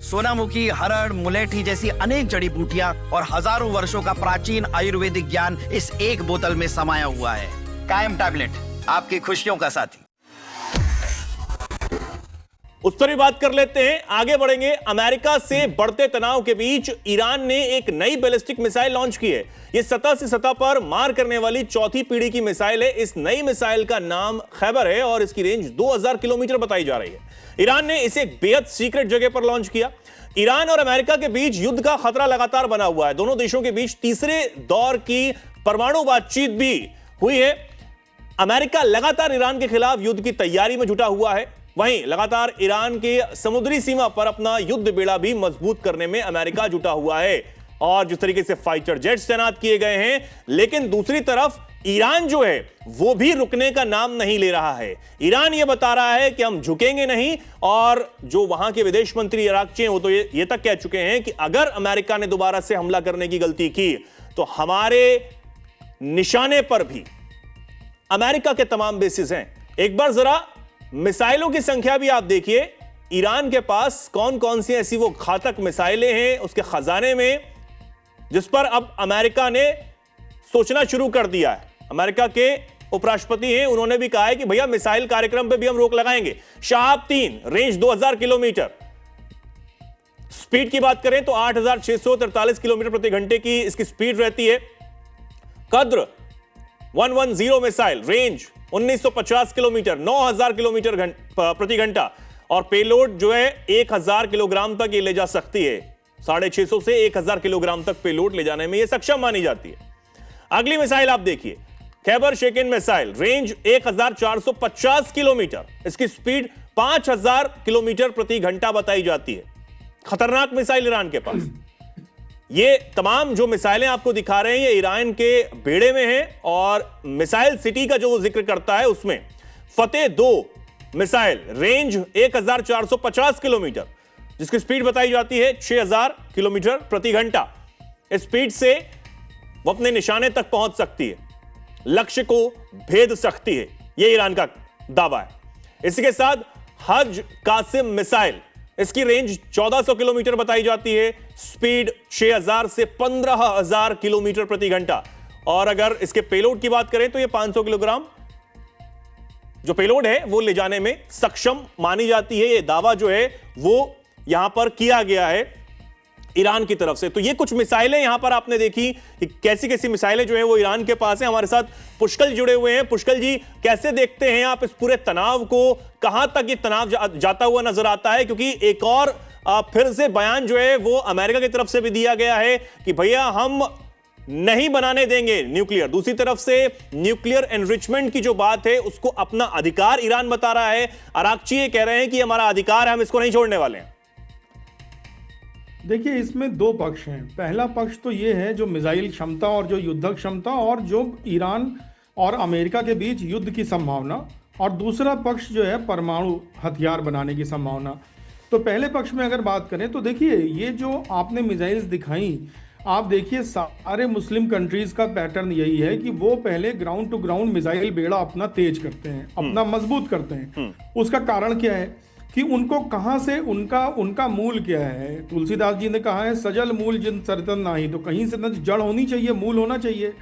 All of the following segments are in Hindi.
सोनामुखी, हरड़, मुलेठी जैसी अनेक जड़ी बूटियां और हजारों वर्षों का प्राचीन आयुर्वेदिक ज्ञान इस एक बोतल में समाया हुआ है। कायम टैबलेट, आपकी खुशियों का साथी। उस पर भी बात कर लेते हैं, आगे बढ़ेंगे। अमेरिका से बढ़ते तनाव के बीच ईरान ने एक नई बैलिस्टिक मिसाइल लॉन्च की है। यह सतह से सतह पर मार करने वाली चौथी पीढ़ी की मिसाइल है। इस नई मिसाइल का नाम खैबर है और इसकी रेंज 2000 किलोमीटर बताई जा रही है। ईरान ने इसे एक बेहद सीक्रेट जगह पर लॉन्च किया। ईरान और अमेरिका के बीच युद्ध का खतरा लगातार बना हुआ है। दोनों देशों के बीच तीसरे दौर की परमाणु बातचीत भी हुई है। अमेरिका लगातार ईरान के खिलाफ युद्ध की तैयारी में जुटा हुआ है। वहीं लगातार ईरान के समुद्री सीमा पर अपना युद्ध बेड़ा भी मजबूत करने में अमेरिका जुटा हुआ है और जिस तरीके से फाइटर जेट्स तैनात किए गए हैं, लेकिन दूसरी तरफ ईरान जो है वो भी रुकने का नाम नहीं ले रहा है। ईरान ये बता रहा है कि हम झुकेंगे नहीं और जो वहां के विदेश मंत्री इराकची हैं वो तो ये तक कह चुके हैं कि अगर अमेरिका ने दोबारा से हमला करने की गलती की तो हमारे निशाने पर भी अमेरिका के तमाम बेसिस हैं। एक बार जरा मिसाइलों की संख्या भी आप देखिए, ईरान के पास कौन कौन सी ऐसी वो घातक मिसाइलें हैं उसके खजाने में, जिस पर अब अमेरिका ने सोचना शुरू कर दिया है। अमेरिका के उपराष्ट्रपति हैं, उन्होंने भी कहा है कि भैया मिसाइल कार्यक्रम पे भी हम रोक लगाएंगे। शहाब 3, रेंज 2000 किलोमीटर, स्पीड की बात करें तो 8643 किलोमीटर प्रति घंटे की इसकी स्पीड रहती है। कद्र 110 मिसाइल, रेंज 1950 किलोमीटर, 9000 किलोमीटर प्रति घंटा और पेलोड जो है 1000 किलोग्राम तक ये ले जा सकती है। 650 से 1000 किलोग्राम तक पेलोड ले जाने में ये सक्षम मानी जाती है। अगली मिसाइल आप देखिए, खैबर शेकिन मिसाइल, रेंज 1450 किलोमीटर, इसकी स्पीड 5000 किलोमीटर प्रति घंटा बताई जाती है। खतरनाक मिसाइल ईरान के पास। ये तमाम जो मिसाइलें आपको दिखा रहे हैं ये ईरान के बेड़े में हैं और मिसाइल सिटी का जो जिक्र करता है उसमें फतेह 2 मिसाइल, रेंज 1450 किलोमीटर, जिसकी स्पीड बताई जाती है 6000 किलोमीटर प्रति घंटा। इस स्पीड से वो अपने निशाने तक पहुंच सकती है, लक्ष्य को भेद सकती है, यह ईरान का दावा है। इसी के साथ हज कासिम मिसाइल, इसकी रेंज 1400 किलोमीटर बताई जाती है, स्पीड 6000 से 15000 किलोमीटर प्रति घंटा। और अगर इसके पेलोड की बात करें तो ये 500 किलोग्राम जो पेलोड है वो ले जाने में सक्षम मानी जाती है। ये दावा जो है वो यहां पर किया गया है ईरान की तरफ से। तो ये कुछ मिसाइलें यहां पर आपने देखी कि कैसी कैसी मिसाइलें जो है वो ईरान के पास हैं। हमारे साथ पुष्कल जुड़े हुए हैं। पुष्कल जी, कैसे देखते हैं आप इस पूरे तनाव को? कहां तक ये तनाव जाता हुआ नजर आता है? क्योंकि एक और फिर से बयान जो है वो अमेरिका की तरफ से भी दिया गया है कि भैया हम नहीं बनाने देंगे न्यूक्लियर। दूसरी तरफ से न्यूक्लियर एनरिचमेंट की जो बात है उसको अपना अधिकार ईरान बता रहा है। अरागची ये कह रहे हैं कि हमारा अधिकार है, हम इसको नहीं छोड़ने वाले हैं। देखिए, इसमें दो पक्ष हैं। पहला पक्ष तो ये है जो मिसाइल क्षमता और जो युद्धक क्षमता और जो ईरान और अमेरिका के बीच युद्ध की संभावना, और दूसरा पक्ष जो है परमाणु हथियार बनाने की संभावना। तो पहले पक्ष में अगर बात करें तो देखिए, ये जो आपने मिसाइल्स दिखाई, आप देखिए सारे मुस्लिम कंट्रीज का पैटर्न यही है कि वो पहले ग्राउंड टू ग्राउंड मिसाइल बेड़ा अपना तेज करते हैं, अपना मजबूत करते हैं। उसका कारण क्या है कि उनको कहां से उनका मूल क्या है। तुलसीदास जी ने कहा है, सजल मूल जिन सरतन नाही, तो कहीं से न जड़ होनी चाहिए, मूल होना चाहिए।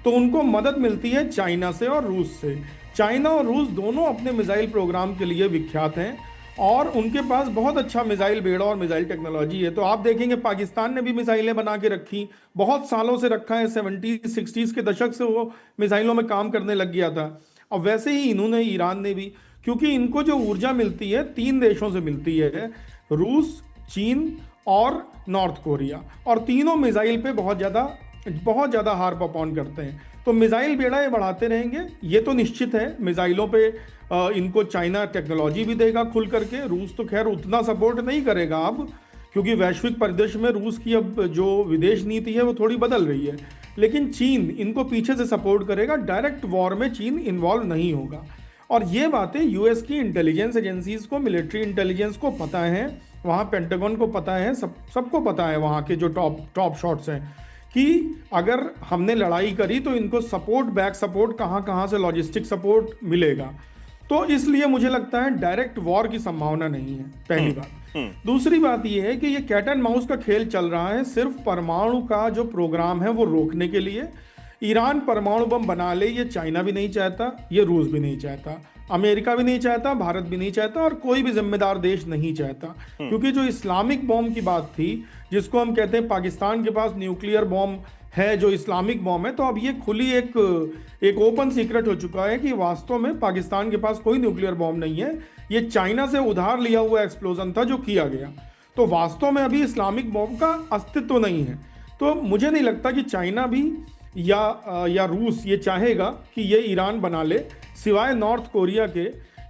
तो उनको मदद मिलती है चाइना से और रूस से। चाइना और रूस दोनों अपने मिसाइल प्रोग्राम के लिए विख्यात हैं और उनके पास बहुत अच्छा मिसाइल बेड़ा और मिसाइल टेक्नोलॉजी है। तो आप देखेंगे पाकिस्तान ने भी मिसाइलें बना के रखी, बहुत सालों से रखा है, 70-60s के दशक से वो मिसाइलों में काम करने लग गया था। अब वैसे ही इन्होंने, ईरान ने भी, क्योंकि इनको जो ऊर्जा मिलती है 3 देशों से मिलती है, रूस, चीन और नॉर्थ कोरिया, और तीनों मिसाइल पे बहुत ज़्यादा हार परफॉर्म करते हैं। तो मिसाइल बेड़ा ये बढ़ाते रहेंगे, ये तो निश्चित है। मिसाइलों पे इनको चाइना टेक्नोलॉजी भी देगा खुल करके। रूस तो खैर उतना सपोर्ट नहीं करेगा अब, क्योंकि वैश्विक परिदृश्य में रूस की अब जो विदेश नीति है वो थोड़ी बदल रही है। लेकिन चीन इनको पीछे से सपोर्ट करेगा, डायरेक्ट वॉर में चीन इन्वॉल्व नहीं होगा। और ये बातें यूएस की इंटेलिजेंस एजेंसीज को, मिलिट्री इंटेलिजेंस को पता है, वहाँ पेंटागन को पता है, सबको पता है, वहाँ के जो टॉप शॉट्स हैं, कि अगर हमने लड़ाई करी तो इनको बैक सपोर्ट कहाँ से लॉजिस्टिक सपोर्ट मिलेगा। तो इसलिए मुझे लगता है डायरेक्ट वॉर की संभावना नहीं है, पहली बात। दूसरी बात यह है कि ये कैट एंड माउस का खेल चल रहा है सिर्फ परमाणु का जो प्रोग्राम है वो रोकने के लिए। ईरान परमाणु बम बना ले, ये चाइना भी नहीं चाहता, ये रूस भी नहीं चाहता, अमेरिका भी नहीं चाहता, भारत भी नहीं चाहता और कोई भी जिम्मेदार देश नहीं चाहता। क्योंकि जो इस्लामिक बॉम्ब की बात थी, जिसको हम कहते हैं पाकिस्तान के पास न्यूक्लियर बॉम्ब है जो इस्लामिक बॉम्ब है, तो अब ये खुली एक ओपन सीक्रेट हो चुका है कि वास्तव में पाकिस्तान के पास कोई न्यूक्लियर बॉम्ब नहीं है, ये चाइना से उधार लिया हुआ एक्सप्लोजन था जो किया गया। तो वास्तव में अभी इस्लामिक बॉम्ब का अस्तित्व नहीं है। तो मुझे नहीं लगता कि चाइना भी या रूस ये चाहेगा कि ये ईरान बना ले, सिवाय नॉर्थ कोरिया के,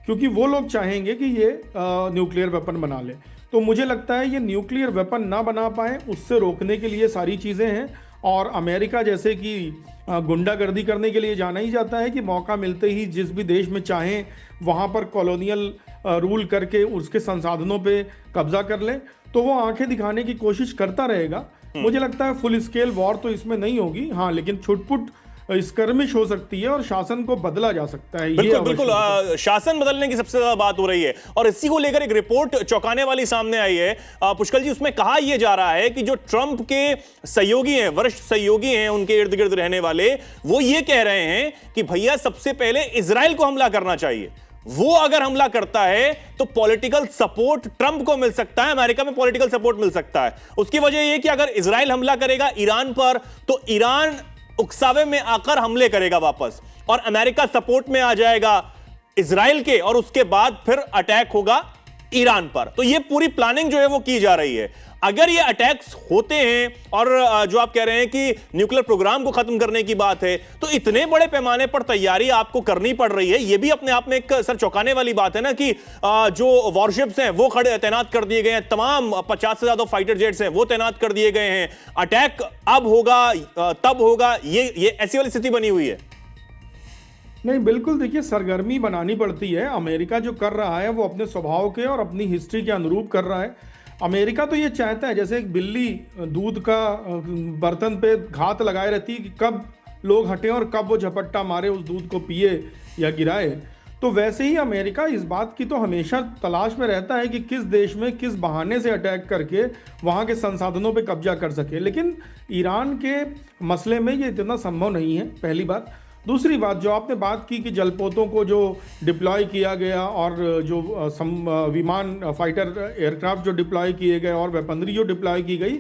क्योंकि वो लोग चाहेंगे कि ये न्यूक्लियर वेपन बना ले। तो मुझे लगता है ये न्यूक्लियर वेपन ना बना पाए, उससे रोकने के लिए सारी चीज़ें हैं। और अमेरिका जैसे कि गुंडागर्दी करने के लिए जाना ही जाता है कि मौका मिलते ही जिस भी देश में चाहें वहाँ पर कॉलोनियल रूल करके उसके संसाधनों पे कब्जा कर ले, तो वो आंखें दिखाने की कोशिश करता रहेगा। मुझे लगता है फुल स्केल वॉर तो इसमें नहीं होगी, हाँ, लेकिन छुटपुट स्कर्मिश हो सकती है और शासन को बदला जा सकता है। बिल्कुल बिल्कुल, शासन बदलने की सबसे ज्यादा बात हो रही है और इसी को लेकर एक रिपोर्ट चौंकाने वाली सामने आई है पुष्कल जी। उसमें कहा यह जा रहा है कि जो ट्रंप के सहयोगी हैं, वरिष्ठ सहयोगी हैं, उनके इर्द गिर्द रहने वाले, वो ये कह रहे हैं कि भैया सबसे पहले इजराइल को हमला करना चाहिए। वो अगर हमला करता है तो पॉलिटिकल सपोर्ट ट्रंप को मिल सकता है, अमेरिका में पॉलिटिकल सपोर्ट मिल सकता है। उसकी वजह यह कि अगर इजराइल हमला करेगा ईरान पर तो ईरान उकसावे में आकर हमले करेगा वापस और अमेरिका सपोर्ट में आ जाएगा इजराइल के और उसके बाद फिर अटैक होगा ईरान पर। तो यह पूरी प्लानिंग जो है वो की जा रही है। अगर ये अटैक्स होते हैं और जो आप कह रहे हैं कि न्यूक्लियर प्रोग्राम को खत्म करने की बात है, तो इतने बड़े पैमाने पर तैयारी आपको करनी पड़ रही है। ये भी अपने आप में एक सर चौंकाने वाली बात है ना कि जो वॉरशिप्स हैं वो खड़े तैनात कर दिए गए हैं, तमाम 50 से ज्यादा फाइटर जेट्स हैं वो तैनात कर दिए गए हैं, अटैक अब होगा तब होगा, ये ऐसी वाली स्थिति बनी हुई है। नहीं, बिल्कुल, देखिए सरगर्मी बनानी पड़ती है। अमेरिका जो कर रहा है वो अपने स्वभाव के और अपनी हिस्ट्री के अनुरूप कर रहा है। अमेरिका तो ये चाहता है, जैसे एक बिल्ली दूध का बर्तन पे घात लगाए रहती है कि कब लोग हटें और कब वो झपट्टा मारे, उस दूध को पिए या गिराए, तो वैसे ही अमेरिका इस बात की तो हमेशा तलाश में रहता है कि किस देश में किस बहाने से अटैक करके वहाँ के संसाधनों पे कब्जा कर सके। लेकिन ईरान के मसले में ये इतना संभव नहीं है, पहली बात। दूसरी बात, जो आपने बात की कि जलपोतों को जो डिप्लॉय किया गया और जो विमान फाइटर एयरक्राफ्ट जो डिप्लॉय किए गए और वेपनरी जो डिप्लॉय की गई,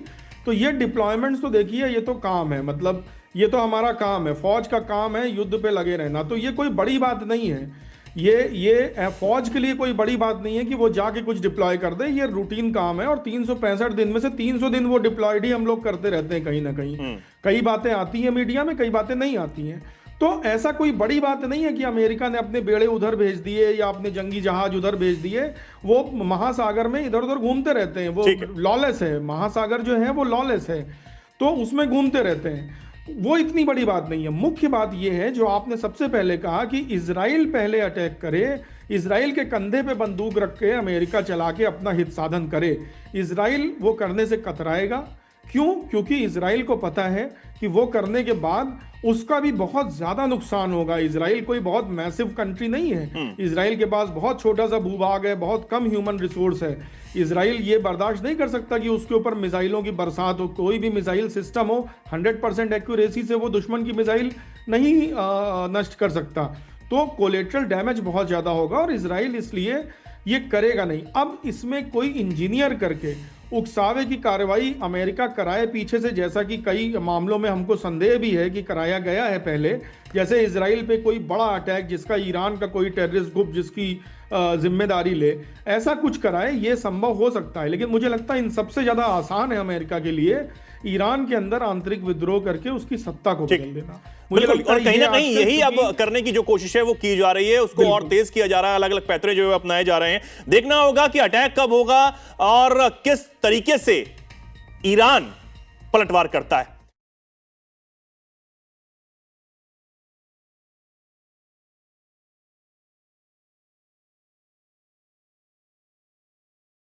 तो ये डिप्लॉयमेंट्स तो देखिए ये तो काम है, मतलब ये तो हमारा काम है, फौज का काम है युद्ध पे लगे रहना। तो ये कोई बड़ी बात नहीं है, ये फौज के लिए कोई बड़ी बात नहीं है कि वो जाके कुछ डिप्लॉय कर दे। ये रूटीन काम है और 365 दिन में से 300 दिन वो डिप्लॉयड ही हम लोग करते रहते हैं कहीं ना कहीं। कई बातें आती हैं मीडिया में, कई बातें नहीं आती हैं। तो ऐसा कोई बड़ी बात नहीं है कि अमेरिका ने अपने बेड़े उधर भेज दिए या अपने जंगी जहाज उधर भेज दिए। वो महासागर में इधर उधर घूमते रहते हैं, वो लॉलेस है, महासागर जो है वो लॉलेस है, तो उसमें घूमते रहते हैं। वो इतनी बड़ी बात नहीं है। मुख्य बात यह है जो आपने सबसे पहले कहा कि इजराइल पहले अटैक करे, इजराइल के कंधे पे बंदूक रख के अमेरिका चला के अपना हित साधन करे। इजराइल वो करने से कतराएगा। क्यों? क्योंकि इजराइल को पता है कि वो करने के बाद उसका भी बहुत ज्यादा नुकसान होगा। इजराइल कोई बहुत मैसिव कंट्री नहीं है, इजराइल के पास बहुत छोटा सा भूभाग है, बहुत कम ह्यूमन रिसोर्स है। इजराइल ये बर्दाश्त नहीं कर सकता कि उसके ऊपर मिसाइलों की बरसात हो, कोई भी मिसाइल सिस्टम हो 100% एक्यूरेसी से वो दुश्मन की मिसाइल नहीं नष्ट कर सकता। तो कोलेट्रल डैमेज बहुत ज़्यादा होगा और इजराइल इसलिए ये करेगा नहीं। अब इसमें कोई इंजीनियर करके उकसावे की कार्रवाई अमेरिका कराए पीछे से, जैसा कि कई मामलों में हमको संदेह भी है कि कराया गया है पहले, जैसे इजराइल पे कोई बड़ा अटैक जिसका ईरान का कोई टेररिस्ट ग्रुप जिसकी जिम्मेदारी ले, ऐसा कुछ कराए, ये संभव हो सकता है। लेकिन मुझे लगता है इन सबसे ज़्यादा आसान है अमेरिका के लिए ईरान के अंदर आंतरिक विद्रोह करके उसकी सत्ता को बदल देना। मुझे लगता है कहीं ना कहीं यही अब करने की जो कोशिश है वो की जा रही है, उसको और तेज किया जा रहा है, अलग अलग पैतरे जो है अपनाए जा रहे हैं। देखना होगा कि अटैक कब होगा और किस तरीके से ईरान पलटवार करता है।